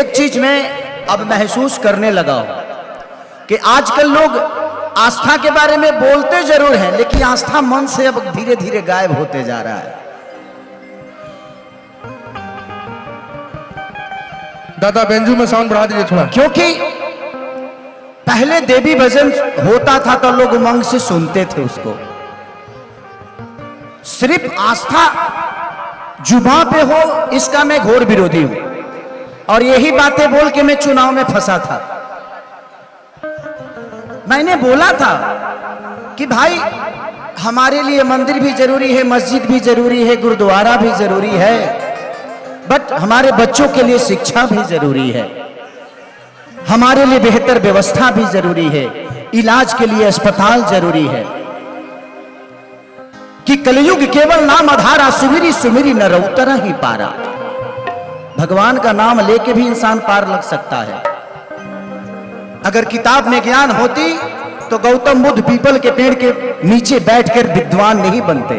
एक चीज मैं अब महसूस करने लगा हूं कि आजकल लोग आस्था के बारे में बोलते जरूर हैं, लेकिन आस्था मन से अब धीरे धीरे गायब होते जा रहा है। दादा बेंजू में साउंड बढ़ा दीजिए थोड़ा। क्योंकि पहले देवी भजन होता था तो लोग उमंग से सुनते थे उसको। सिर्फ आस्था जुबां पे हो, इसका मैं घोर विरोधी हूं, और यही बातें बोल के मैं चुनाव में फंसा था। मैंने बोला था कि भाई हमारे लिए मंदिर भी जरूरी है, मस्जिद भी जरूरी है, गुरुद्वारा भी जरूरी है, बट हमारे बच्चों के लिए शिक्षा भी जरूरी है, हमारे लिए बेहतर व्यवस्था भी जरूरी है, इलाज के लिए अस्पताल जरूरी है। कि कलयुग केवल नाम आधारा, सुमिरी सुमिरी न रउतरा ही पारा। भगवान का नाम लेके भी इंसान पार लग सकता है। अगर किताब में ज्ञान होती तो गौतम बुद्ध पीपल के पेड़ के नीचे बैठकर विद्वान नहीं बनते।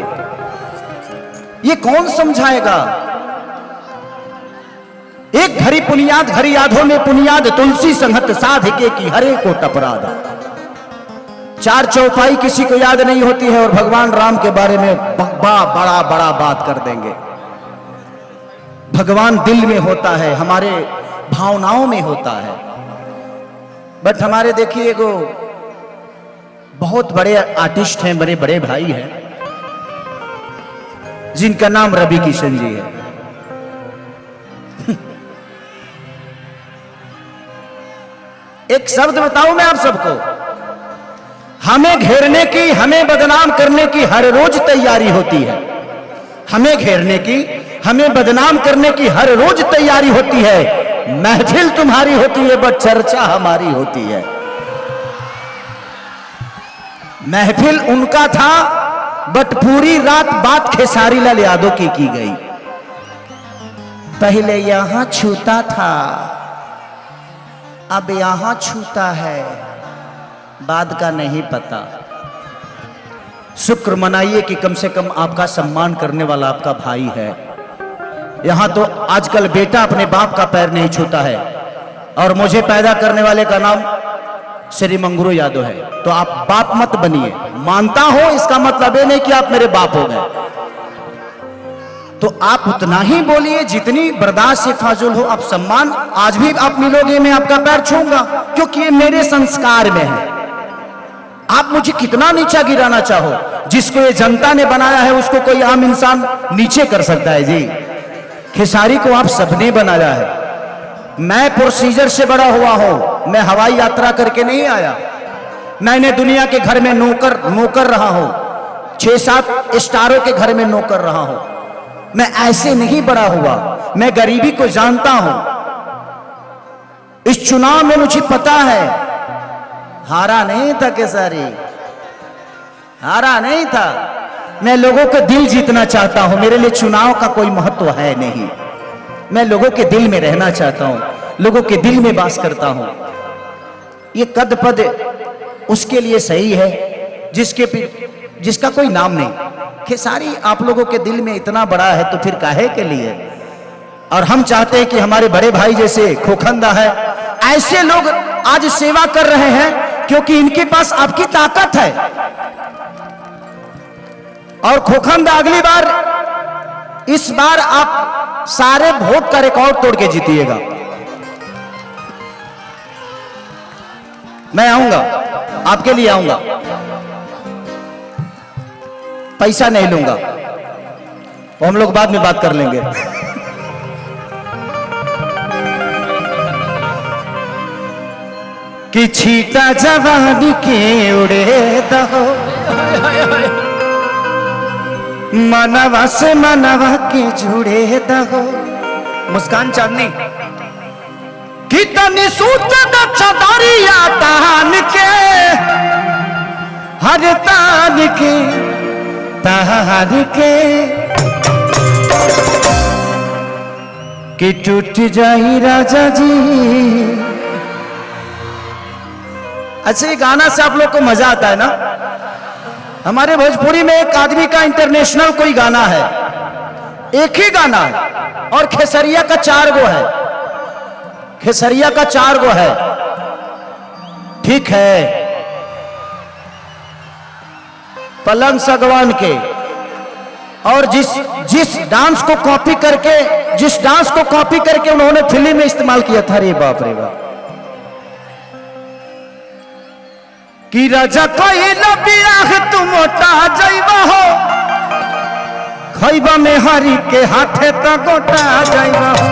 ये कौन समझाएगा? एक घड़ी पुनियाद घड़ी यादों में पुनियाद, तुलसी संगत साधिके की हरे को टपरादा। चार चौपाई किसी को याद नहीं होती है और भगवान राम के बारे में बड़ा बड़ा बात कर देंगे। भगवान दिल में होता है, हमारे भावनाओं में होता है। बट हमारे देखिए एगो बहुत बड़े आर्टिस्ट हैं, बड़े बड़े भाई हैं, जिनका नाम रवि किशन जी है। एक शब्द बताऊं मैं आप सबको, हमें घेरने की, हमें बदनाम करने की हर रोज तैयारी होती है। हमें घेरने की, हमें बदनाम करने की हर रोज तैयारी होती है। महफिल तुम्हारी होती है बट चर्चा हमारी होती है। महफिल उनका था बट पूरी रात बात खेसारी लाल यादव की गई। पहले यहां छूता था, अब यहां छूता है, बाद का नहीं पता। शुक्र मनाइए कि कम से कम आपका सम्मान करने वाला आपका भाई है। यहां तो आजकल बेटा अपने बाप का पैर नहीं छूता है, और मुझे पैदा करने वाले का नाम श्री मंगरू यादव है। तो आप बाप मत बनिए। मानता हो इसका मतलब ये नहीं कि आप मेरे बाप हो गए। तो आप उतना ही बोलिए जितनी बर्दाश्त से फाजुल हो। आप सम्मान, आज भी आप मिलोगे मैं आपका पैर छूंगा, क्योंकि ये मेरे संस्कार में है। आप मुझे कितना नीचा गिराना चाहो, जिसको ये जनता ने बनाया है उसको कोई आम इंसान नीचे कर सकता है जी। खेसारी को आप सबने बनाया है। मैं प्रोसीजर से बड़ा हुआ हूं, मैं हवाई यात्रा करके नहीं आया। मैंने दुनिया के घर में नौकर रहा हूं, 6-7 स्टारों के घर में नौकर रहा हूं। मैं ऐसे नहीं बड़ा हुआ, मैं गरीबी को जानता हूं। इस चुनाव में मुझे पता है, हारा नहीं था केसारी, हारा नहीं था। मैं लोगों के दिल जीतना चाहता हूं। मेरे लिए चुनाव का कोई महत्व है नहीं। मैं लोगों के दिल में रहना चाहता हूं, लोगों के दिल में वास करता हूं। ये कद पद उसके लिए सही है जिसका कोई नाम नहीं। खेसारी आप लोगों के दिल में इतना बड़ा है तो फिर काहे के लिए? और हम चाहते हैं कि हमारे बड़े भाई जैसे खोखंदा है, ऐसे लोग आज सेवा कर रहे हैं, क्योंकि इनके पास आपकी ताकत है। और खोखंदा अगली बार, इस बार आप सारे वोट का रिकॉर्ड तोड़ के जीतिएगा। मैं आऊंगा, आपके लिए आऊंगा, पैसा नहीं लूंगा, वो हम लोग बाद में बात कर लेंगे। कि छीटा जवानी के उड़े दहो, मनवा से मनवा के जुड़े दहो। मुस्कान चांदनी कि तनी सूत दरिया तान के, हर तान के तान के, कि टूट जाई राजा जी। अच्छा, ये गाना से आप लोग को मजा आता है ना? हमारे भोजपुरी में एक आदमी का इंटरनेशनल कोई गाना है, एक ही गाना है, और खेसरिया का 4 गो है। खेसरिया का 4 गो है, ठीक है। पलंग सागवान के, और जिस डांस को कॉपी करके उन्होंने फिल्म में इस्तेमाल किया था, रे बाप रे बाप, कि राजा कोई बियाह तुम मोटा जाइबा हो, खैबा में हरी के हाथे तो गोटा जाइबा हो।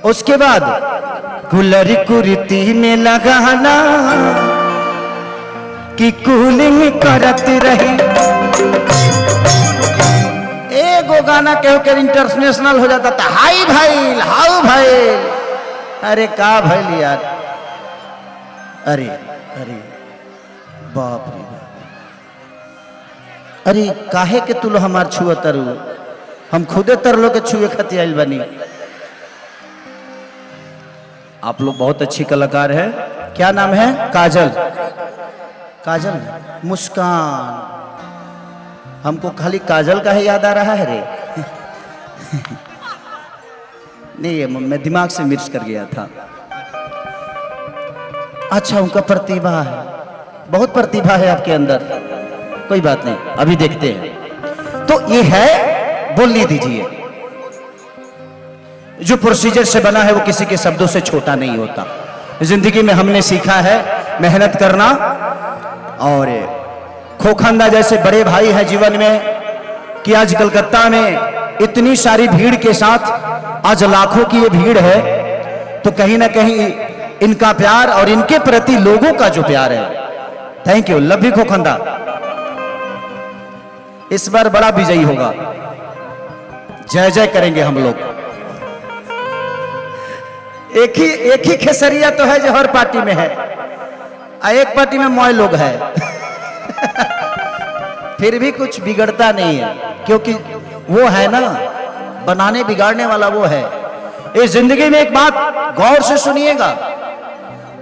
उसके बाद कुलरी कुरीति में लगाना कि कूलिंग करत रही। एगो गाना कहो के इंटरनेशनल हो जाता था, हाई भाई हाउ भाई, अरे का भाई यार, अरे अरे बाप रे बाप, अरे काहे के तू लो हमार छुआ तरु, हम खुदे तरलो के छुए खातिर आइल बनी। आप लोग बहुत अच्छी कलाकार है, क्या नाम है? काजल, काजल मुस्कान, हमको खाली काजल का ही याद आ रहा है रे। नहीं, मैं दिमाग से मिर्च कर गया था। अच्छा, उनका प्रतिभा है, बहुत प्रतिभा है आपके अंदर, कोई बात नहीं, अभी देखते हैं। तो ये है, बोलने दीजिए। जो प्रोसीजर से बना है वो किसी के शब्दों से छोटा नहीं होता। जिंदगी में हमने सीखा है मेहनत करना, और खोखंदा जैसे बड़े भाई है जीवन में कि आज कलकत्ता में इतनी सारी भीड़ के साथ आज लाखों की ये भीड़ है, तो कहीं ना कहीं इनका प्यार और इनके प्रति लोगों का जो प्यार है, थैंक यू, लव यू खोखंदा। इस बार बड़ा विजयी होगा, जय जय करेंगे हम लोग। एक ही खेसरिया तो है जो हर पार्टी में है, एक पार्टी में मोय लोग है। फिर भी कुछ बिगड़ता नहीं है, क्योंकि वो है ना, बनाने बिगाड़ने वाला वो है। इस जिंदगी में एक बात गौर से सुनिएगा,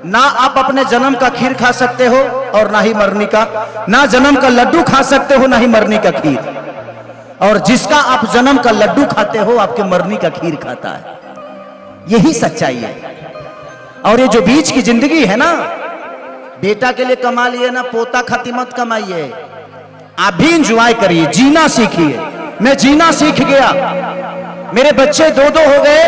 ना आप अपने जन्म का खीर खा सकते हो और ना ही मरनी का, ना जन्म का लड्डू खा सकते हो ना ही मरनी का खीर, और जिसका आप जन्म का लड्डू खाते हो आपके मरनी का खीर खाता है, यही सच्चाई है। और ये जो बीच की जिंदगी है ना, बेटा के लिए कमा लिए ना, पोता खाती मत कमाइए, आप भी इंजॉय करिए, जीना सीखिए। मैं जीना सीख गया, मेरे बच्चे 2-2 हो गए,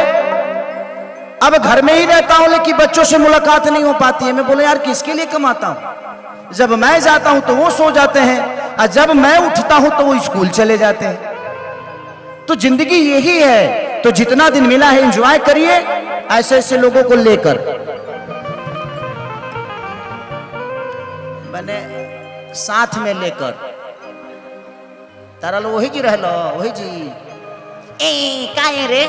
अब घर में ही रहता हूं, लेकिन बच्चों से मुलाकात नहीं हो पाती है। मैं बोले यार किसके लिए कमाता हूं, जब मैं जाता हूं तो वो सो जाते हैं, और जब मैं उठता हूं तो वो स्कूल चले जाते हैं। तो जिंदगी यही है, तो जितना दिन मिला है एंजॉय करिए, ऐसे ऐसे लोगों को लेकर बने साथ में लेकर। तारा लो वही जी रह लो, वही जी काहे रे,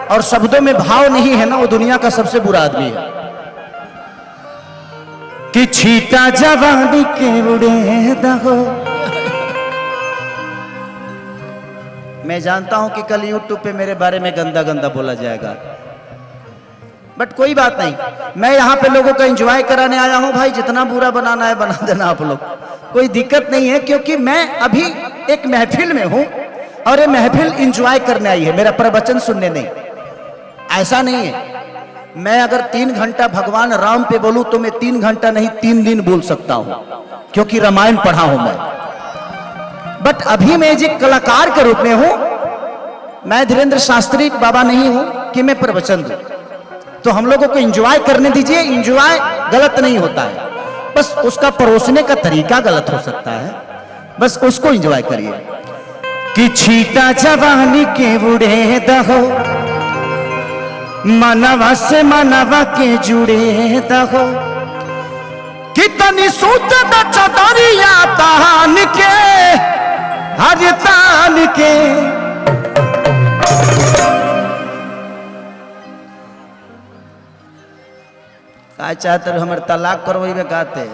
और शब्दों में भाव नहीं है ना, वो दुनिया का सबसे बुरा आदमी है। कि छीटा जवानी के उड़े दहो। मैं जानता हूं कि कल यूट्यूब पे मेरे बारे में गंदा गंदा बोला जाएगा, बट कोई बात नहीं, मैं यहाँ पे लोगों का एंजॉय कराने आया हूँ भाई। जितना बुरा बनाना है बना देना आप लोग, कोई दिक्कत नहीं है, क्योंकि मैं अभी एक महफिल में हूँ और ये महफिल एंजॉय करने आई है, मेरा प्रवचन सुनने नहीं। ऐसा नहीं है, मैं अगर 3 घंटा भगवान राम पे बोलूं तो मैं 3 घंटा नहीं 3 दिन बोल सकता हूं, क्योंकि रामायण पढ़ा हूं मैं। बट अभी मैं एक कलाकार के रूप में हूं, मैं धीरेन्द्र शास्त्री बाबा नहीं हूं कि मैं प्रवचन दूं। तो हम लोगों को एंजॉय करने दीजिए, एंजॉय गलत नहीं होता है, बस उसका परोसने का तरीका गलत हो सकता है, बस उसको एंजॉय करिए। कि छीटा जवानी के बुढ़े दहो, मनवा से मनवा के जुड़े दहो, कितनी सूत चदरिया तान के हर तान के। का चाहते हमर तलाक करवे कहते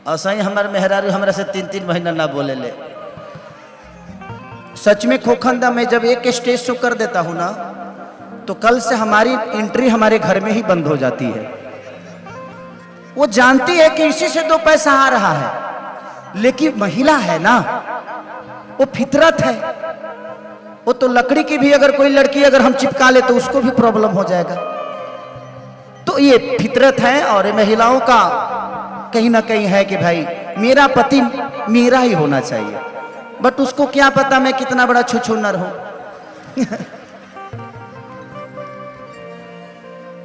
असही हमारे मेहरारू हमरा से 3-3 महीना ना बोले ले। सच में खोखंदा में जब एक स्टेज शो कर देता हूं ना, तो कल से हमारी एंट्री हमारे घर में ही बंद हो जाती है। वो जानती है कि इसी से 2 पैसा आ रहा है, लेकिन महिला है ना, वो फितरत है। वो तो लकड़ी की भी अगर कोई लड़की अगर हम चिपका ले तो उसको भी प्रॉब्लम हो जाएगा। तो ये फितरत है और महिलाओं का कहीं ना कहीं है कि भाई मेरा पति मेरा ही होना चाहिए, बट उसको क्या पता मैं कितना बड़ा छुछुन्नर हूं।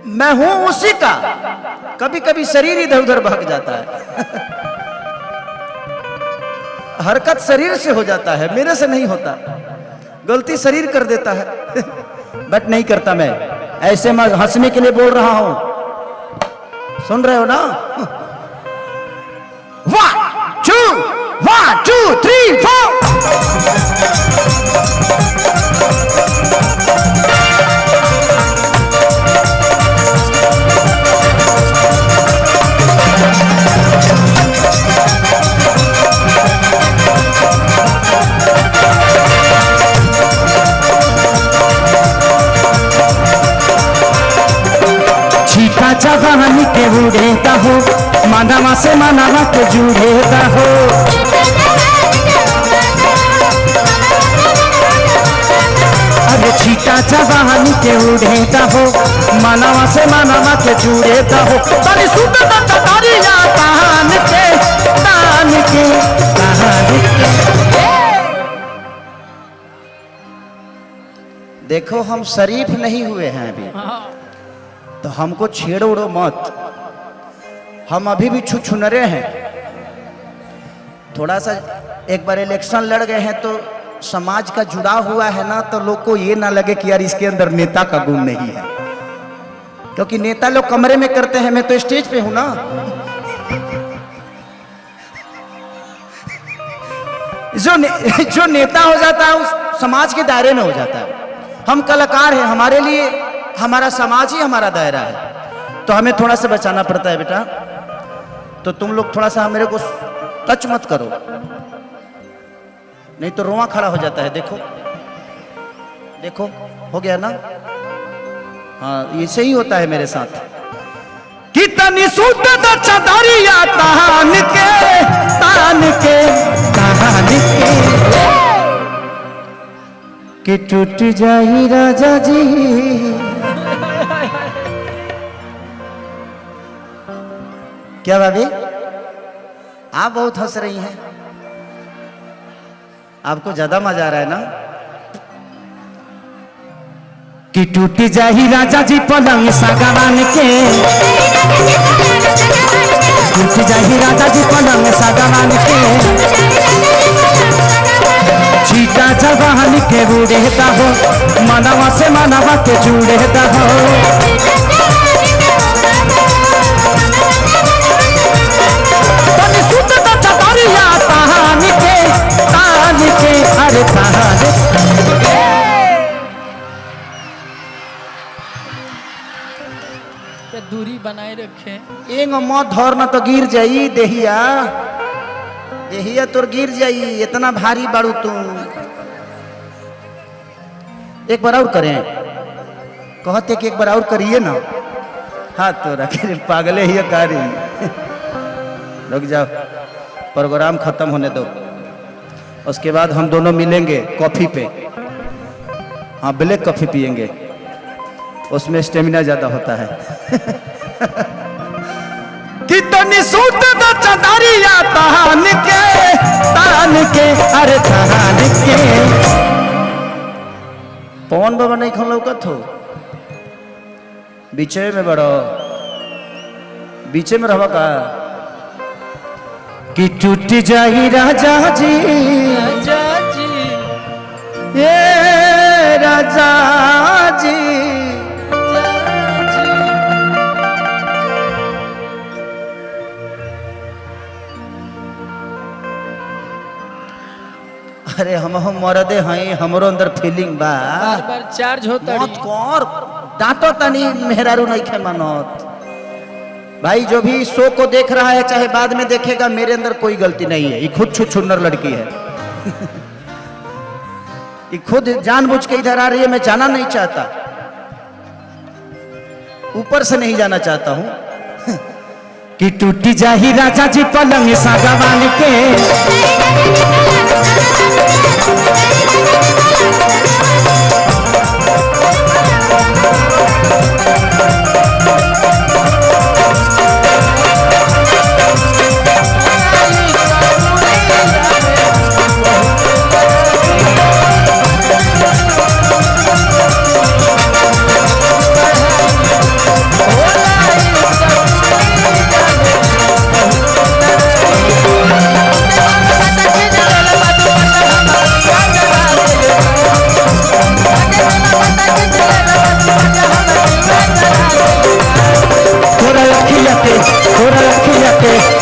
मैं हूं उसी का, कभी कभी शरीर इधर उधर भाग जाता है। हरकत शरीर से हो जाता है, मेरे से नहीं होता। गलती शरीर कर देता है, बट नहीं करता मैं। ऐसे मैं हंसने के लिए बोल रहा हूं, सुन रहे हो ना? 1 2 3 4। जवानी के उड़ेता हो, मानवा से मानवा के जुड़ेता हो। अरे छीटा जवानी के उड़ेता हो, मानवा से मानवा के जुड़ेता हो। तारी सुनता तारिया तान के तान के तान के। देखो हम शरीफ नहीं हुए हैं अभी, तो हमको छेड़ो मत। हम अभी भी छुछुनरे हैं। थोड़ा सा एक बार इलेक्शन लड़ गए हैं तो समाज का जुड़ा हुआ है ना, तो लोग को ये ना लगे कि यार इसके अंदर नेता का गुण नहीं है, क्योंकि नेता लोग कमरे में करते हैं, मैं तो स्टेज पे हूं ना। जो नेता हो जाता है उस समाज के दायरे में हो जाता है। हम कलाकार हैं, हमारे लिए हमारा समाज ही हमारा दायरा है, तो हमें थोड़ा सा बचाना पड़ता है बेटा। तो तुम लोग थोड़ा सा मेरे को टच मत करो, नहीं तो रोआ खड़ा हो जाता है। देखो देखो हो गया ना? हाँ, ये सही होता है मेरे साथ। कितनी सूत चदरिया तान के तान के तान के कि टूट जाई राजा जी। क्या भाभी आप बहुत हंस रही हैं, आपको ज्यादा मजा आ रहा है ना? कि टूट जाही राजा जी पलंग सागवान के, टूट जाही राजा जी पलंग सागवान के। छीटा जवान के उड़ेता हो, मानवा से मानवा के जुड़ेता हो। अरे दूरी बनाए रखे। एक मौत धर न तो गिर जाई देहिया, देहिया तोर गिर जाई, इतना भारी बाड़ू तू। एक बार और करें, कहते कि एक बार और करिए ना। हाथ तो रखे, पागले ही कारी। रुक जाओ, प्रोग्राम खत्म होने दो, उसके बाद हम दोनों मिलेंगे कॉफी पे। हाँ, ब्लैक कॉफी पियेंगे, उसमें स्टेमिना ज्यादा होता है। कितनी सूट द चदरिया तान के अरे तान के। पवन बाबा नहीं खन लौकत हो, बीचे में बड़ो, बीचे में रहवा का। कि टूट जाई राजा जी, राजा जी, ये राजा जी। अरे हम मरदे हैं, हमरो अंदर फीलिंग बा। बार बार चार्ज होता मत कर, डांटो तनी, मेहरारू नहीं खे मानत। भाई जो भी शो को देख रहा है, चाहे बाद में देखेगा, मेरे अंदर कोई गलती नहीं है। ये खुद छुछुन्नर लड़की है। ये खुद जानबूझ के इधर आ रही है, मैं जाना नहीं चाहता, ऊपर से नहीं जाना चाहता हूं। कि टूटी जाही राजा जी पलंग सागवान के।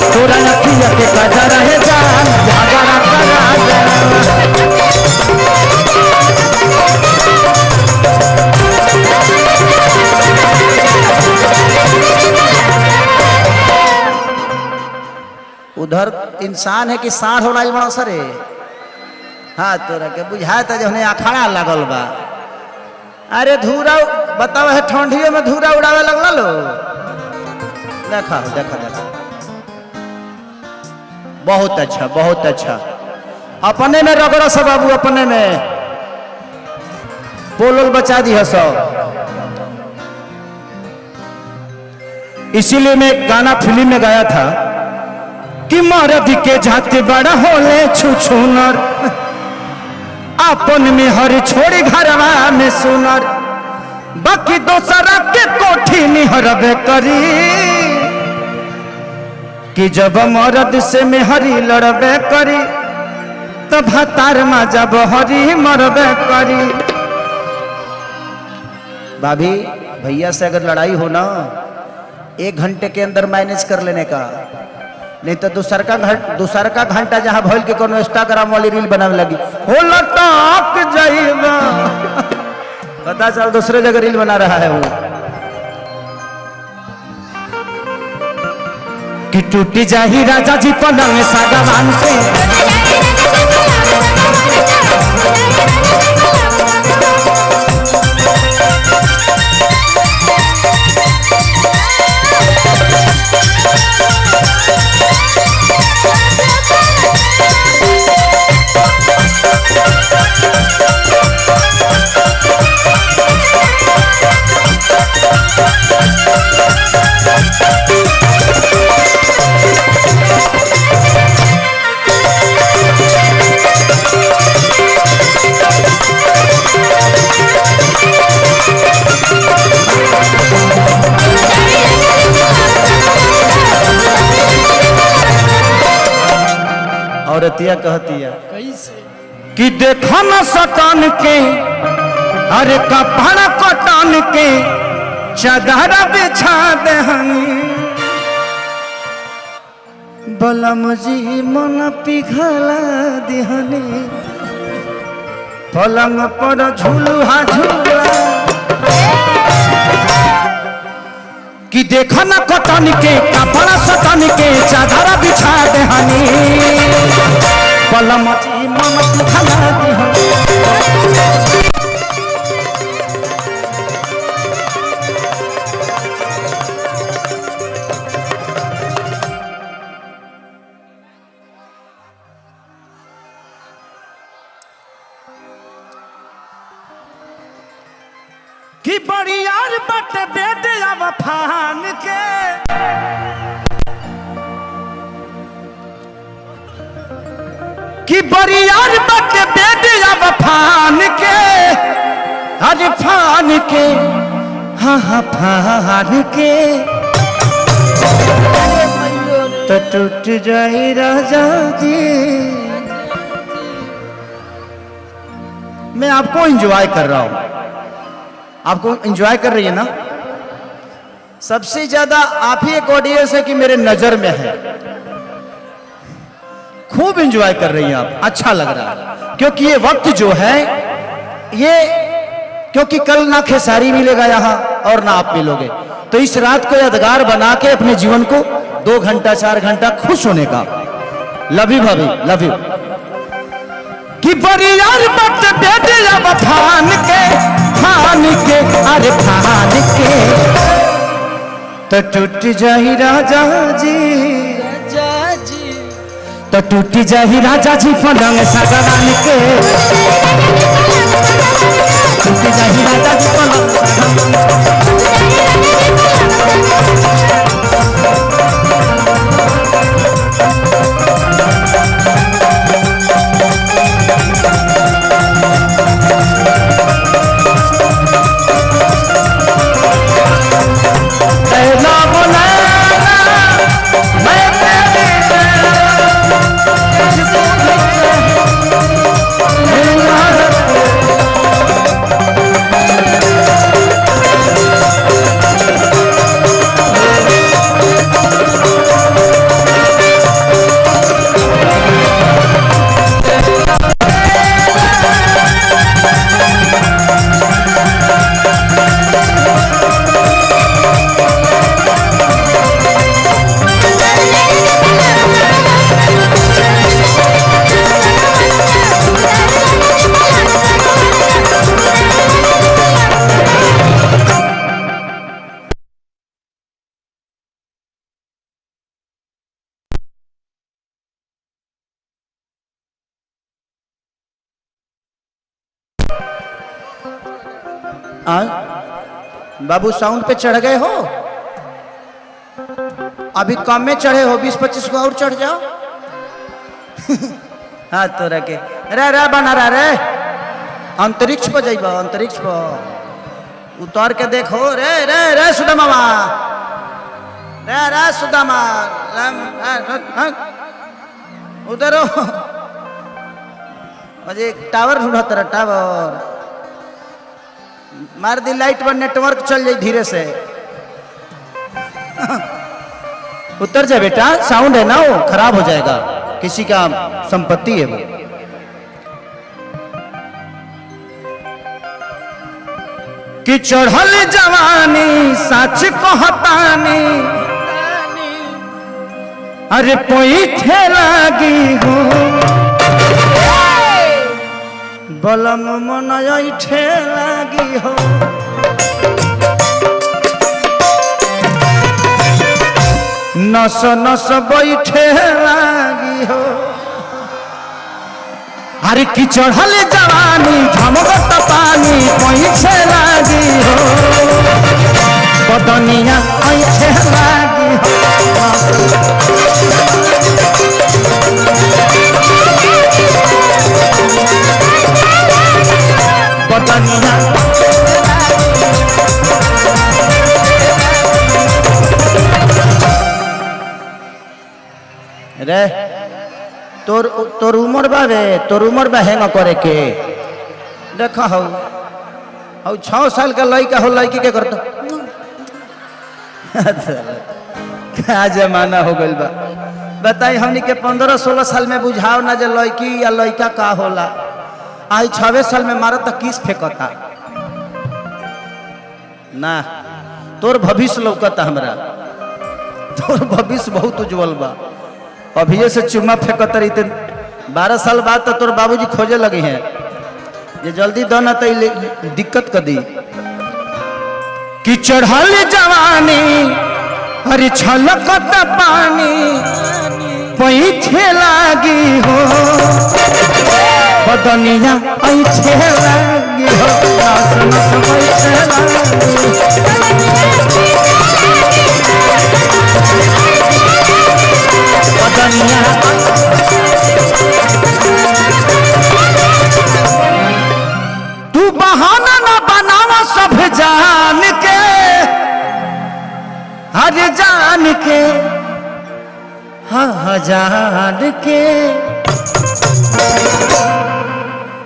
तोरा लखिया के काजा रहे जान जागरा करा उधर इंसान है कि साढ़ हो रहा बड़ा सरे। हाँ तोरा के बुझाए था जो अखाड़ा लगल बा। अरे धूरा बताओ है ठंडियों में धूरा उड़ावे लगला लो। देखा देखा देखा बहुत अच्छा बहुत अच्छा। अपने में रगड़ा सब बाबू अपने में पोलोल बचा दी है सब। इसीलिए मैं एक गाना फिल्म में गाया था कि मर्द के जाते बड़ा होले छुछुनर अपन में हर छोड़ी घरवा में सुनर बाकी दोसरा के कोठी निहरबे करी कि जब मर्द से मेहरी लड़बे करी तब हतार मा जब हरी मरबे करी। भाभी भैया से अगर लड़ाई हो ना 1 घंटे के अंदर मैनेज कर लेने का, नहीं तो दूसर का घंटा जहां भइल के कोनो इंस्टाग्राम वाली रील बनावे लगी हो लटक जाइबा पता चल दूसरे जगह रील बना रहा है वो। कि टूटी जाही राजा जी पलंग सागवान के। औरतिया कहतिया कैसे कि देखो न सतान के अरे कपड़ा कटान के चादर बिछा दहनी बलम जी मन पिघला दिहनी पलंग पर झूलुहा झूला। कि देखो न कटन के कपड़ा सटन के चादर बिछा दहनी पलम जी मन पिघला दिहनी। कि बड़ी यार बट बेटे अब फान के कि बड़ी यार बट बेटे अब फान के अरे फान के हाँ हाँ फान के तो टूट जाए राजा जी। मैं आपको एंजॉय कर रहा हूं, आपको एंजॉय कर रही है ना। सबसे ज्यादा आप ही एक ऑडियंस है कि मेरे नजर में है, खूब एंजॉय कर रही हैं आप, अच्छा लग रहा है। क्योंकि ये वक्त जो है ये, क्योंकि कल ना खेसारी मिलेगा यहाँ और ना आप मिलोगे, तो इस रात को यादगार बना के अपने जीवन को 2 घंटा 4 घंटा खुश होने का। लव यू भाभी, लव यू। कि बड़ी यार बट बेटे अब फान के अरे फान के तो टूट जाही राजा जी, राजा जी तो टूट जाही राजा जी पलंग सगरान के, टूट जाही राजा जी पलंग बाबू साउंड पे चढ़ गए हो, अभी कम में चढ़े हो, 20-25 को और चढ़ जाओ। हाँ तो रखे रे बना रहा रे, अंतरिक्ष पर जाइबा, अंतरिक्ष पर उतार के देखो रे रे रे सुदामा, रे रे सुदामा उधर मुझे टावर ढूंढा तेरा, टावर मार दी लाइट पर, नेटवर्क चल जाए धीरे से। उतर जा बेटा, साउंड है ना वो खराब हो जाएगा, किसी का संपत्ति है वो। कि चढ़ल जवानी सच कहतानी, अरे पोईठे लागी हो बलम मन ऐठे लागी हो, नस नस बैठे लागी हो। अरे की चढ़ल जवानी झमकत पानी पैठे लागी हो, बदनिया ऐठे लागी हो। बदनिया रे तोर उमर बावे, तोर उमर बा हैंग करे के देखा हो, 6 साल का लड़का हो, लड़की के करता क्या जमाना हो गइल बा। बताई हमनी के 15-16 साल में बुझाओ ना जे लड़की या लड़का का होला, आई 6 साल में मारा तो किस फेंकता ना। तोर भविष्य लौकता हमरा, तोर भविष्य बहुत उज्जवल बा। अभी से चुम्मा फेंकत रही तो 12 साल बाद तो तोर बाबूजी खोजे लगे हैं, ये जल्दी दो ना तो दिक्कत कर दी। कि चढ़ल जवानी अरे छलकत पानी पैठे लागी हो, बदनिया ऐठे लागी हो, नस नस पैठे लागी। बदनिया तू बहाना ना बनावा, सब जान के, हर जान के, हाँ जान के,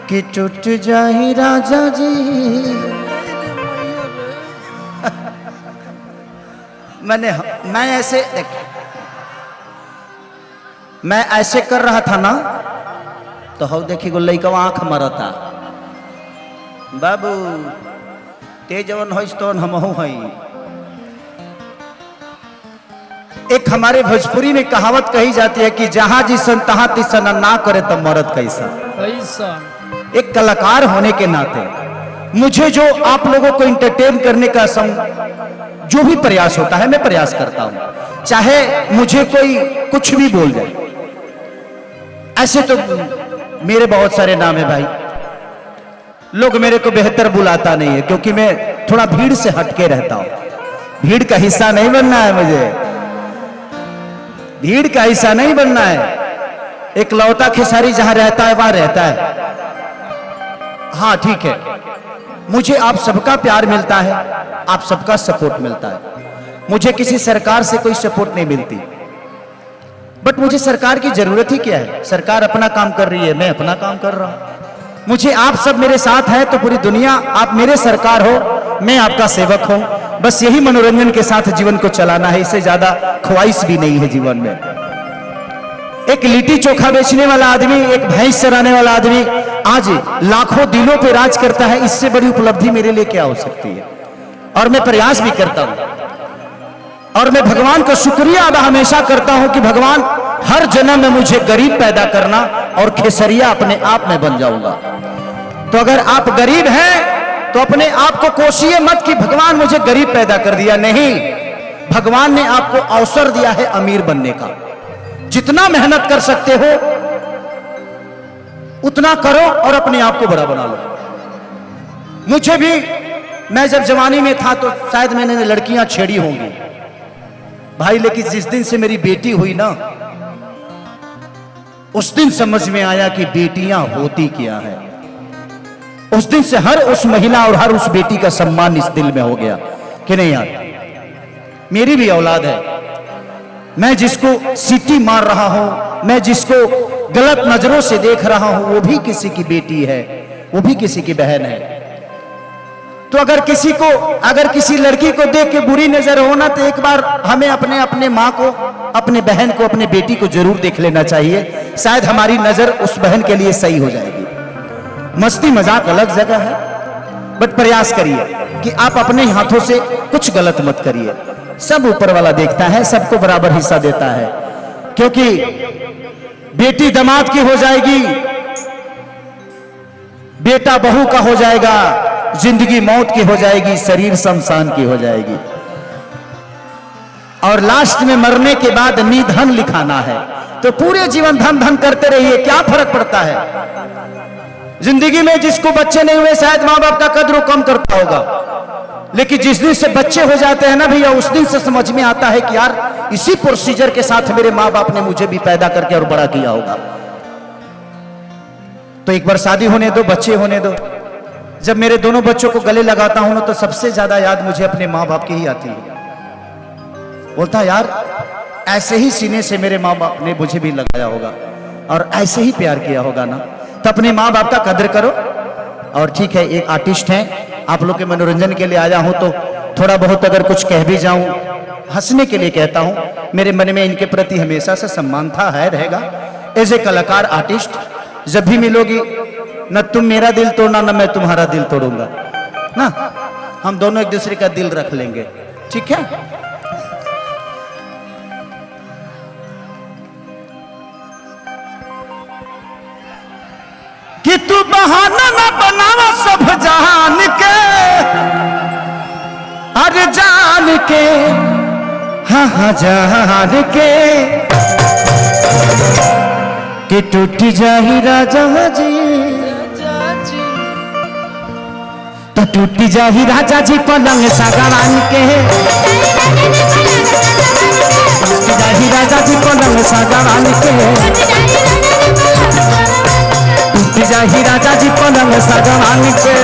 कि टूट जाही राजा जी। मैं ऐसे देख, मैं ऐसे कर रहा था ना तो हो देखी गो लइका आंख मरता, बाबू तेजवन हो तो हमहू हई। एक हमारे भोजपुरी में कहावत कही जाती है कि जहां जिसन तहां तिसन, ना करे तो मरद कैसा। एक कलाकार होने के नाते मुझे जो आप लोगों को इंटरटेन करने का जो भी प्रयास होता है मैं प्रयास करता हूं, चाहे मुझे कोई कुछ भी बोल जाए। ऐसे तो मेरे बहुत सारे नाम है भाई, लोग मेरे को बेहतर बुलाता नहीं है क्योंकि मैं थोड़ा भीड़ से हटके रहता हूं। भीड़ का हिस्सा नहीं बनना है मुझे, भीड़ का हिस्सा नहीं बनना है। एक लौता खेसारी जहां रहता है वहां रहता है। हाँ ठीक है, मुझे आप सबका प्यार मिलता है, आप सबका सपोर्ट मिलता है। मुझे किसी सरकार से कोई सपोर्ट नहीं मिलती, बट मुझे सरकार की जरूरत ही क्या है? सरकार अपना काम कर रही है, मैं अपना काम कर रहा हूं। मुझे आप सब मेरे साथ हैं तो पूरी दुनिया आप मेरे सरकार हो, मैं आपका सेवक हूं। बस यही मनोरंजन के साथ जीवन को चलाना है, इससे ज्यादा ख्वाहिश भी नहीं है जीवन में। एक लिट्टी चोखा बेचने वाला आदमी, एक भैंस चराने वाला आदमी आज लाखों दिलों पे राज करता है, इससे बड़ी उपलब्धि मेरे लिए क्या हो सकती है? और मैं प्रयास भी करता हूं और मैं भगवान का शुक्रिया अदा हमेशा करता हूं कि भगवान हर जन्म में मुझे गरीब पैदा करना और खेसरिया अपने आप में बन जाऊंगा। तो अगर आप गरीब हैं तो अपने आप को कोशिए मत कि भगवान मुझे गरीब पैदा कर दिया। नहीं, भगवान ने आपको अवसर दिया है अमीर बनने का। जितना मेहनत कर सकते हो उतना करो और अपने आप को बड़ा बना लो। मुझे भी, मैं जब जवानी में था तो शायद मैंने लड़कियां छेड़ी होंगी भाई, लेकिन जिस दिन से मेरी बेटी हुई ना, उस दिन समझ में आया कि बेटियां होती क्या है। उस दिन से हर उस महिला और हर उस बेटी का सम्मान इस दिल में हो गया कि नहीं यार, मेरी भी औलाद है। मैं जिसको सीटी मार रहा हूं, मैं जिसको गलत नजरों से देख रहा हूं, वो भी किसी की बेटी है, वो भी किसी की बहन है। तो अगर किसी लड़की को देख के बुरी नजर हो ना, तो एक बार हमें अपने माँ को, अपने बहन को, अपने बेटी को जरूर देख लेना चाहिए। शायद हमारी नजर उस बहन के लिए सही हो जाएगी। मस्ती मजाक अलग जगह है, बट प्रयास करिए कि आप अपने हाथों से कुछ गलत मत करिए। सब ऊपर वाला देखता है, सबको बराबर हिस्सा देता है। क्योंकि बेटी दामाद की हो जाएगी, बेटा बहू का हो जाएगा, जिंदगी मौत की हो जाएगी, शरीर शमशान की हो जाएगी, और लास्ट में मरने के बाद निधन लिखाना है। तो पूरे जीवन धन धन करते रहिए, क्या फर्क पड़ता है? जिंदगी में जिसको बच्चे नहीं हुए शायद माँ बाप का कद्र कम करता होगा, लेकिन जिस दिन से बच्चे हो जाते हैं ना भैया, उस दिन से समझ में आता है कि यार इसी प्रोसीजर के साथ मेरे माँ बाप ने मुझे भी पैदा करके और बड़ा किया होगा। तो एक बार शादी होने दो, बच्चे होने दो। जब मेरे दोनों बच्चों को गले लगाता हूं ना, तो सबसे ज्यादा याद मुझे अपने माँ बाप की ही आती है। बोलता यार ऐसे ही सीने से मेरे माँ बाप ने मुझे भी लगाया होगा और ऐसे ही प्यार किया होगा ना। तो अपने माँ बाप का कदर करो। और ठीक है, एक आर्टिस्ट हैं, आप लोग के मनोरंजन के लिए आया हूं, तो थोड़ा बहुत अगर कुछ कह भी जाऊं, हंसने के लिए कहता हूं। मेरे मन में इनके प्रति हमेशा से सम्मान था, है, रहेगा। एज ए कलाकार, आर्टिस्ट, जब भी मिलोगी न तुम मेरा दिल तोड़ना, न मैं तुम्हारा दिल तोड़ूंगा ना। हम दोनों एक दूसरे का दिल रख लेंगे, ठीक है? कि तू बहाना न बनावा सब जान के, अरे जान के, हाँ हाँ जान के, कि टूट जाही राजा जी, तो टूट जाही राजा जी पलंग सागवान के, टूट जाही राजा जी पलंग सागवान के, टूट जाही राजा जी पलंग सागवान के।